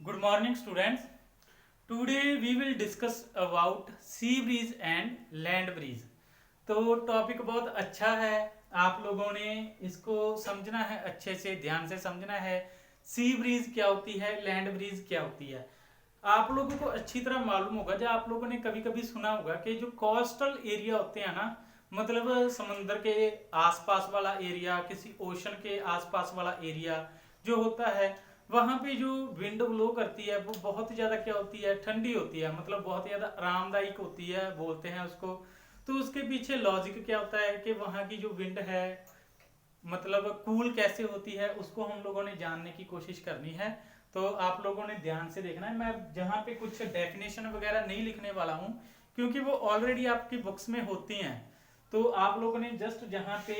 Good morning, students. Today we will discuss about sea breeze and land breeze. तो topic बहुत अच्छा है, आप लोगों ने इसको समझना है, अच्छे से ध्यान से समझना है। सी ब्रीज क्या होती है, लैंड ब्रीज क्या होती है। आप लोगों को अच्छी तरह मालूम होगा, जब आप लोगों ने कभी कभी सुना होगा कि जो कोस्टल एरिया होते हैं ना, मतलब समुद्र के आसपास वाला एरिया, किसी ओशन के आसपास वाला एरिया जो होता है, वहां पे जो विंड ब्लो करती है वो बहुत ज्यादा क्या होती है, ठंडी होती है, मतलब बहुत ज्यादा आरामदायक होती है बोलते हैं उसको। तो उसके पीछे लॉजिक क्या होता है कि वहां की जो विंड है, मतलब कूल कैसे होती है, उसको हम लोगों ने जानने की कोशिश करनी है। तो आप लोगों ने ध्यान से देखना है, मैं जहाँ पे कुछ डेफिनेशन वगैरह नहीं लिखने वाला हूँ, क्योंकि वो ऑलरेडी आपकी बुक्स में होती हैं। तो आप लोगों ने जस्ट जहाँ पे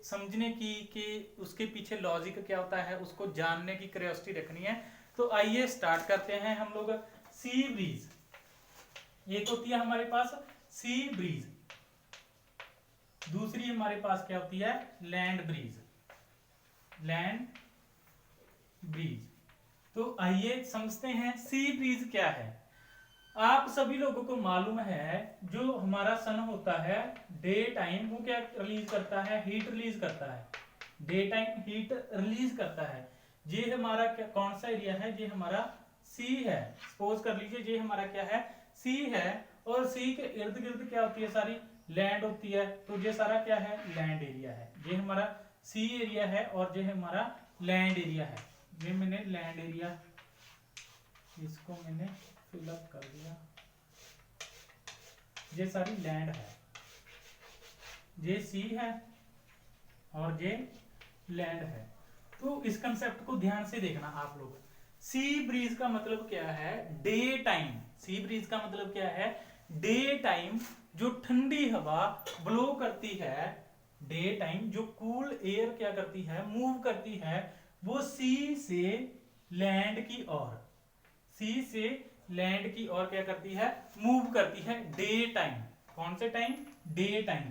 समझने की कि उसके पीछे लॉजिक क्या होता है, उसको जानने की क्यूरियोसिटी रखनी है। तो आइए स्टार्ट करते हैं हम लोग। सी ब्रीज एक होती है हमारे पास सी ब्रीज, दूसरी हमारे पास क्या होती है, लैंड ब्रीज। लैंड ब्रीज, तो आइए समझते हैं सी ब्रीज क्या है। आप सभी लोगों को मालूम है, जो हमारा सन होता है डे टाइम वो क्या रिलीज करता है, हीट रिलीज करता है। डे टाइम हीट रिलीज करता है। ये हमारा क्या, कौन सा एरिया है, ये हमारा सी है। सपोज कर लीजिए ये हमारा क्या है, सी है, और सी के इर्द गिर्द क्या होती है, सारी लैंड होती है। तो ये सारा क्या है, लैंड एरिया है। ये हमारा सी एरिया है और ये हमारा लैंड एरिया है। ये मैंने लैंड एरिया, इसको मैंने फिलअप कर दिया। ये सारी लैंड है, ये सी है और ये लैंड है। तो इस कंसेप्ट को ध्यान से देखना आप लोग। सी ब्रीज का मतलब क्या है, डे टाइम। सी ब्रीज का मतलब क्या है, डे टाइम जो ठंडी हवा ब्लो करती है, डे टाइम जो कूल एयर क्या करती है, मूव करती है, वो सी से लैंड की ओर, सी से लैंड की ओर क्या करती है, मूव करती है डे टाइम। कौन से टाइम, डे टाइम।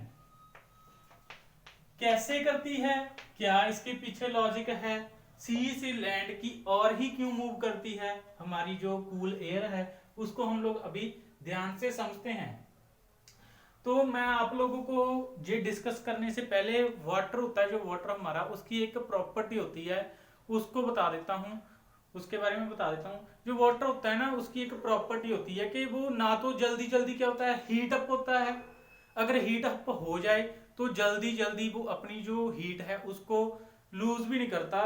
कैसे करती है, क्या इसके पीछे लॉजिक है, सी से लैंड की ओर ही क्यों मूव करती है, हमारी जो कूल एयर है उसको हम लोग अभी ध्यान से समझते हैं। तो मैं आप लोगों को ये डिस्कस करने से पहले वाटर होता है, जो वाटर हमारा, उसकी एक प्रॉपर्टी होती है, उसको बता देता हूँ, उसके बारे में बता देता हूँ। जो वाटर होता है ना, उसकी एक प्रॉपर्टी होती है कि वो ना तो जल्दी जल्दी क्या होता है, हीट अप होता है। अगर हीट अप हो जाए तो जल्दी जल्दी वो अपनी जो हीट है उसको लूज भी नहीं करता,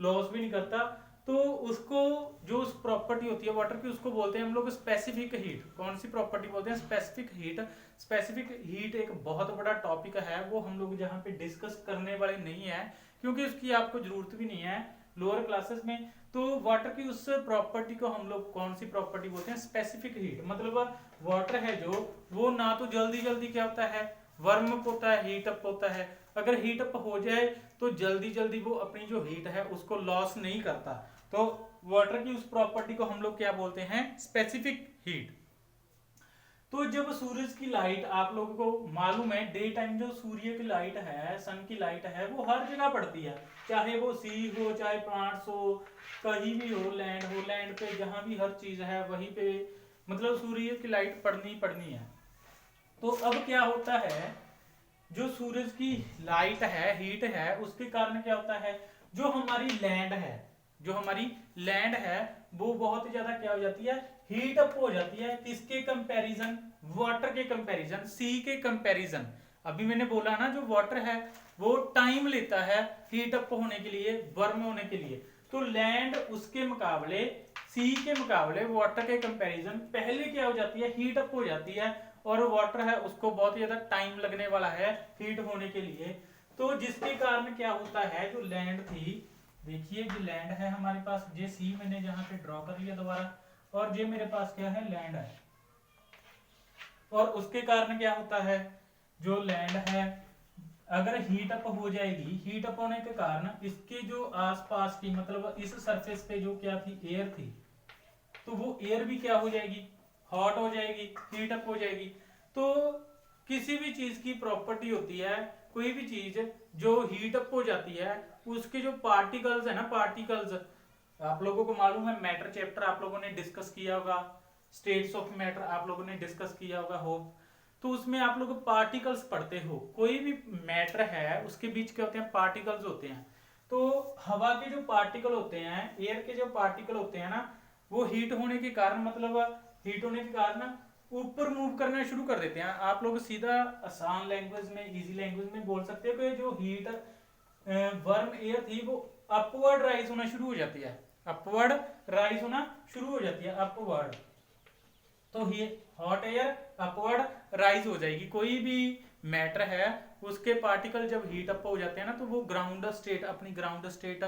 लॉस भी नहीं करता। तो उसको, जो उस प्रॉपर्टी होती है वाटर की, उसको बोलते हैं हम लोग स्पेसिफिक हीट। कौन सी प्रॉपर्टी बोलते हैं, स्पेसिफिक हीट। स्पेसिफिक हीट एक बहुत बड़ा टॉपिक है, वो हम लोग जहाँ पे डिस्कस करने वाले नहीं है, क्योंकि उसकी आपको जरूरत भी नहीं है लोअर क्लासेस में। तो वाटर की उस प्रॉपर्टी को हम लोग कौन सी प्रॉपर्टी बोलते हैं, स्पेसिफिक हीट। मतलब वाटर है जो, वो ना तो जल्दी जल्दी क्या होता है, वर्म अप होता है, हीट अप होता है। अगर हीट अप हो जाए तो जल्दी जल्दी वो अपनी जो हीट है उसको लॉस नहीं करता। तो वाटर की उस प्रॉपर्टी को हम लोग क्या बोलते हैं, स्पेसिफिक हीट। तो जब सूरज की लाइट, आप लोगों को मालूम है डे टाइम जो सूर्य की लाइट है, सन की लाइट है, वो हर जगह पड़ती है, चाहे वो सी हो, चाहे प्लांट्स हो, कहीं भी हो, लैंड पे जहां भी हर चीज है वहीं पे मतलब सूर्य की लाइट पड़नी पड़नी है। तो अब क्या होता है, जो सूरज की लाइट है, हीट है, उसके कारण क्या होता है, जो हमारी लैंड है, जो हमारी लैंड है वो बहुत ज्यादा क्या हो जाती है, हीट अप हो जाती है। किसके कंपैरिजन, वाटर के कंपैरिजन, सी के कंपैरिजन। अभी मैंने बोला ना, जो वाटर है वो टाइम लेता है हीट अप होने के लिए, बर्न होने के लिए। तो लैंड उसके मुकाबले, सी के मुकाबले, वाटर के कंपैरिजन पहले क्या हो जाती है, हीट अप हो जाती है। और वाटर है उसको बहुत ज्यादा टाइम लगने वाला है हीट होने के लिए। तो जिसके कारण क्या होता है, जो लैंड थी, देखिए जो लैंड है हमारे पास, ये सी मैंने जहां पे ड्रॉ कर लिया दोबारा, और ये मेरे पास क्या है, लैंड है। और उसके कारण क्या होता है, जो लैंड है अगर हीट अप हो जाएगी, हीट अप होने के कारण इसके जो आसपास की, मतलब इस सरफेस पे जो क्या थी, एयर थी, तो वो एयर भी क्या हो जाएगी, हॉट हो जाएगी, हीट अप हो जाएगी। तो किसी भी चीज की प्रॉपर्टी होती है, कोई भी चीज जो हीट अप हो जाती है, उसके जो पार्टिकल्स है ना, पार्टिकल्स आप लोगों को मालूम है मैटर चैप्टर आप लोगों ने डिस्कस किया होगा, स्टेट्स ऑफ मैटर आप लोगों ने डिस्कस किया होगा होप। तो उसमें आप लोग पार्टिकल्स पढ़ते हो, कोई भी मैटर है उसके बीच क्या होते हैं, पार्टिकल्स होते हैं। तो हवा के जो पार्टिकल होते हैं, एयर के जो पार्टिकल होते हैं ना, वो हीट होने के कारण मतलब हीट होने के कारण ऊपर मूव करना शुरू कर देते हैं। आप लोग सीधा आसान लैंग्वेज में, इजी लैंग्वेज में बोल सकते हो कि जो हीट वर्म एयर थी वो अपवर्ड राइज होना शुरू हो जाती है, अपवर्ड राइज होना शुरू हो जाती है, अपवर्ड। तो ये हॉट एयर अपवर्ड राइज हो जाएगी। कोई भी मैटर है उसके पार्टिकल जब हीट अप हो जाते हैं ना, तो वो ग्राउंड स्टेट, अपनी ग्राउंड स्टेट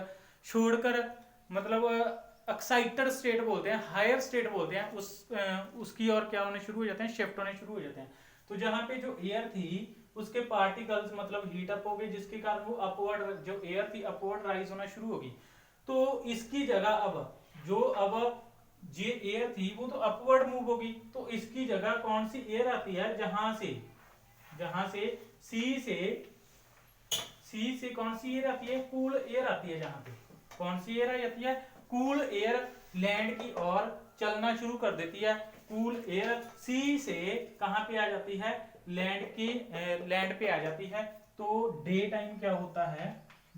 छोड़कर मतलब एक्साइटेड स्टेट बोलते हैं, हायर स्टेट बोलते हैं, उसकी और क्या होने शुरू हो जाते हैं, शिफ्ट होने शुरू हो जाते हैं। तो जहां पे जो एयर थी उसके पार्टिकल्स मतलब हीट अप हो गए, जिसके कारण वो अपवर्ड, जो एयर थी अपवर्ड राइज होना शुरू होगी। तो इसकी जगह अब जो अब ये एयर थी वो तो अपवर्ड मूव होगी, तो इसकी जगह कौन सी एयर आती है, जहां से सी से कौन सी एयर आती है, कूल एयर आती है। जहां पे कौन सी एयर आती है, कूल एयर लैंड की ओर चलना शुरू कर देती है। कूल एयर सी से कहां पे आ जाती है, लैंड पे आ जाती है। तो डे टाइम क्या होता है,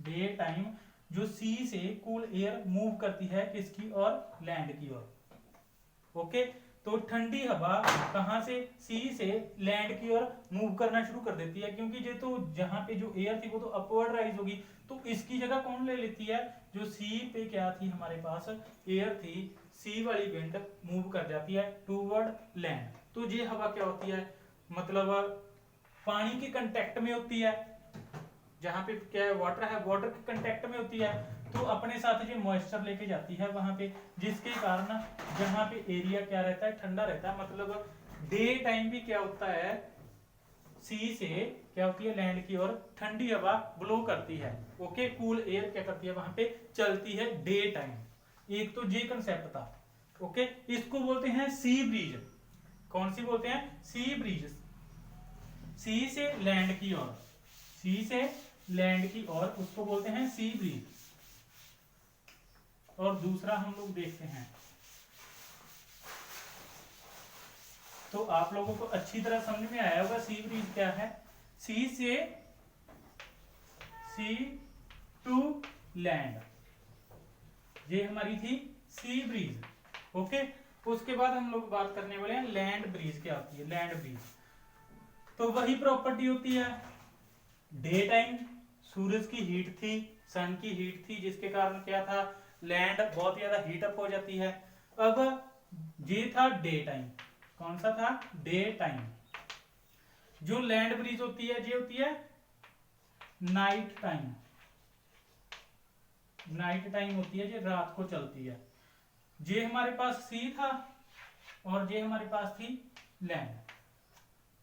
डे टाइम जो सी से कूल एयर मूव करती है किसकी ओर, लैंड की ओर। ओके, तो ठंडी हवा कहां से, सी से लैंड की ओर मूव करना शुरू कर देती है, क्योंकि ये तो जहां पे जो एयर थी वो तो अपवर्ड राइज होगी। तो इसकी जगह कौन ले लेती है, जो सी पे क्या थी हमारे पास एयर थी, सी वाली विंड मूव कर जाती है टूवर्ड लैंड। तो ये हवा क्या होती है, मतलब पानी के कांटेक्ट में होती है, जहां पे क्या है वाटर है, वाटर के कांटेक्ट में होती है, तो अपने साथ ये मॉइस्चर लेके जाती है वहां पे, जिसके कारण जहां पे एरिया क्या रहता है, ठंडा रहता है। मतलब डे टाइम भी क्या होता है, सी से क्या होती है, लैंड की ओर ठंडी हवा ब्लो करती है। ओके, कूल एयर क्या करती है वहां पे, चलती है डे टाइम। एक तो ये कंसेप्ट था। ओके, इसको बोलते हैं सी ब्रीज। कौन सी बोलते हैं, सी ब्रीज। सी से लैंड की ओर, सी से लैंड की ओर उसको बोलते हैं सी ब्रीज। और दूसरा हम लोग देखते हैं, तो आप लोगों को अच्छी तरह समझ में आया होगा सी ब्रीज क्या है। सी से सी टू लैंड, ये हमारी थी सी ब्रीज। ओके, उसके बाद हम लोग बात करने वाले हैं लैंड ब्रीज क्या होती है, लैंड ब्रीज। तो वही प्रॉपर्टी होती है, डे टाइम सूरज की हीट थी, सन की हीट थी, जिसके कारण क्या था, लैंड बहुत ज्यादा हीट अप हो जाती है। अब ये था डे टाइम, कौन सा था, डे टाइम। जो लैंड ब्रीज होती है ये होती है नाइट टाइम, नाइट टाइम होती है, ये रात को चलती है। ये हमारे पास सी था और ये हमारे पास थी लैंड।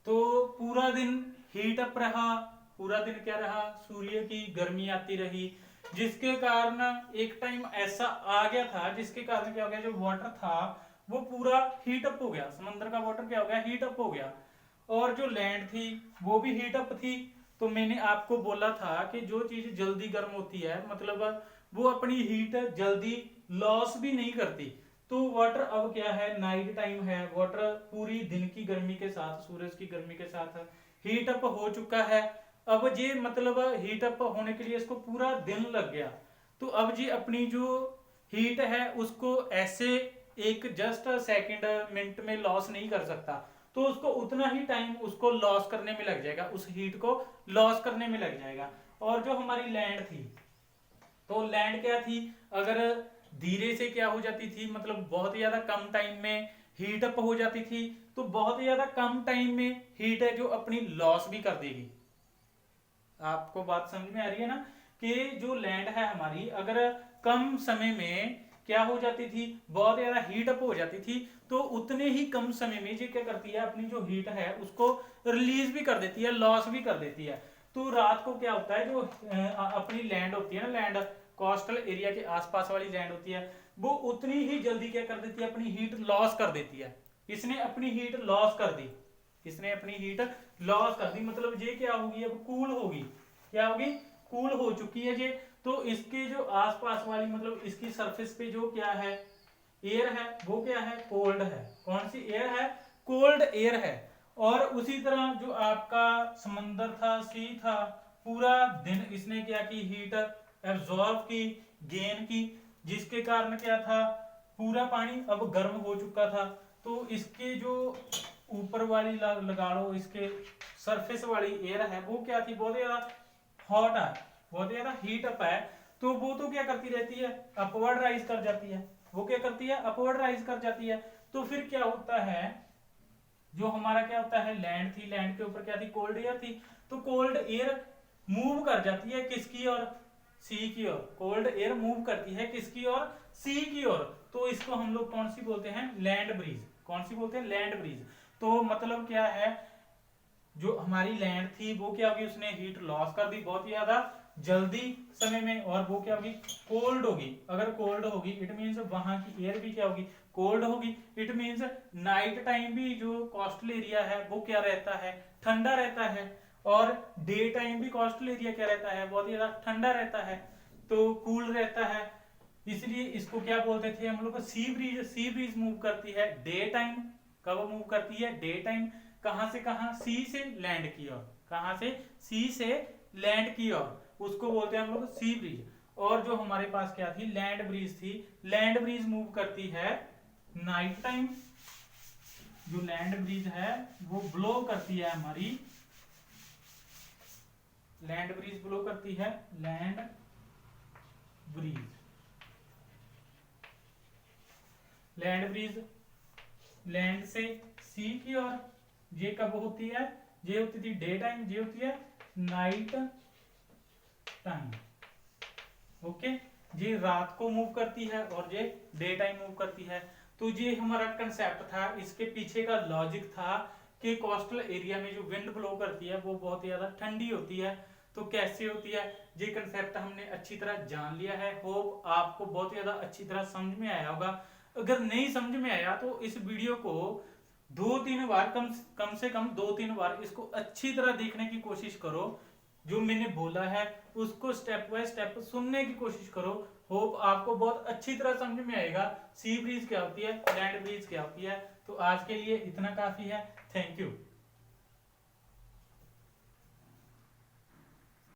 तो पूरा दिन हीट अप रहा, पूरा दिन क्या रहा, सूर्य की गर्मी आती रही, जिसके कारण एक टाइम ऐसा आ गया था जिसके कारण क्या हो गया, जो वाटर था वो पूरा हीट अप हो गया, समंदर का वाटर क्या हो गया, हीट अप हो गया। और जो लैंड थी वो भी हीट अप थी। तो मैंने आपको बोला था कि जो चीज जल्दी गर्म होती है मतलब वो अपनी हीट जल्दी लॉस भी नहीं करती। तो वाटर अब क्या है, नाइट टाइम है, वाटर पूरी दिन की गर्मी के साथ, सूरज की गर्मी के साथ हीट अप हो चुका है। अब ये मतलब हीट अप होने के लिए इसको पूरा दिन लग गया। तो अब जी अपनी जो हीट है उसको ऐसे एक जस्ट सेकंड मिनट में लॉस नहीं कर सकता, तो उसको उतना ही टाइम उसको लॉस करने में लग जाएगा, उस हीट को लॉस करने में लग जाएगा। और जो हमारी लैंड थी, तो लैंड क्या थी, अगर धीरे से क्या हो जाती थी, मतलब बहुत ज्यादा कम टाइम में हीट अप हो जाती थी, तो बहुत ज्यादा कम टाइम में हीट है जो अपनी लॉस भी कर देगी। आपको बात समझ में आ रही है ना, कि जो लैंड है हमारी अगर कम समय में क्या हो जाती थी, बहुत ज्यादा हीट अप हो जाती थी, तो उतने ही कम समय में ये क्या करती है, अपनी जो हीट है उसको रिलीज भी कर देती है, लॉस भी कर देती है। तो रात को क्या होता है, जो अपनी लैंड होती है ना, लैंड कोस्टल एरिया के आसपास वाली लैंड होती है, वो उतनी ही जल्दी क्या कर देती है, अपनी हीट लॉस कर देती है। इसने अपनी हीट लॉस कर दी, इसने अपनी हीट लॉस कर दी, मतलब ये क्या होगी, अब कूल होगी, क्या होगी, कूल हो चुकी है ये, तो इसके जो आसपास वाली मतलब इसकी सरफेस पे जो क्या है एयर है वो क्या है कोल्ड है। कौन सी एयर है कोल्ड एयर है। और उसी तरह जो आपका समंदर था सी था पूरा दिन इसने क्या की हीट एब्जॉर्ब की गेन की, जिसके कारण क्या था पूरा पानी अब गर्म हो चुका था। तो इसके जो ऊपर वाली लगा लो इसके सरफेस वाली एयर है वो क्या थी बहुत ज्यादा हॉट है, बहुत ज्यादा हीट अप है। तो वो तो क्या करती रहती है अपवर्ड राइज कर जाती है, वो क्या करती है अपवर्ड राइज कर जाती है। तो फिर क्या होता है जो हमारा क्या होता है लैंड थी, लैंड के ऊपर क्या थी कोल्ड एयर थी, तो कोल्ड एयर मूव कर जाती है किसकी ओर सी की ओर। कोल्ड एयर मूव करती है किसकी ओर सी की ओर। तो इसको हम लोग कौन सी बोलते हैं लैंड ब्रीज। कौन सी बोलते हैं लैंड ब्रीज। तो मतलब क्या है जो हमारी लैंड थी वो क्या होगी उसने हीट लॉस कर दी बहुत ज्यादा जल्दी समय में, और वो क्या होगी कोल्ड होगी। अगर कोल्ड होगी इट मीन्स वहां की एयर भी क्या होगी कोल्ड होगी। इट मीन्स नाइट टाइम भी जो कोस्टल एरिया है वो क्या रहता है ठंडा रहता है, और डे टाइम भी कोस्टल एरिया क्या रहता है बहुत ज्यादा ठंडा रहता है, तो कूल रहता है। इसलिए इसको क्या बोलते थे हम लोग sea breeze. Sea breeze move करती है डे टाइम। कब मूव करती है डे टाइम। कहां से कहां सी से लैंड की ओर। कहां से सी से लैंड की ओर, उसको बोलते हैं हम लोग सी ब्रीज। और जो हमारे पास क्या थी लैंड ब्रीज थी, लैंड ब्रीज मूव करती है नाइट टाइम। जो लैंड ब्रीज है वो ब्लो करती है हमारी, लैंड ब्रीज ब्लो करती है land breeze. Land breeze land से सी की ओर, ये कब होती है ये होती थी डे टाइम, ये होती है नाइट टाइम। ओके ये रात को मूव करती है और ये डे टाइम मूव करती है। तो ये हमारा कंसेप्ट था, इसके पीछे का लॉजिक था कि कोस्टल एरिया में जो विंड ब्लो करती है वो बहुत ज्यादा ठंडी होती है। तो कैसे होती है ये कंसेप्ट हमने अच्छी तरह जान लिया है। होप आपको बहुत ज्यादा अच्छी तरह समझ में आया होगा। अगर नहीं समझ में आया तो इस वीडियो को 2-3 बार कम से कम 2-3 बार इसको अच्छी तरह देखने की कोशिश करो। जो मैंने बोला है उसको स्टेप बाय स्टेप सुनने की कोशिश करो। होप आपको बहुत अच्छी तरह समझ में आएगा सी ब्रीज क्या होती है लैंड ब्रीज क्या होती है। तो आज के लिए इतना काफी है। Thank you.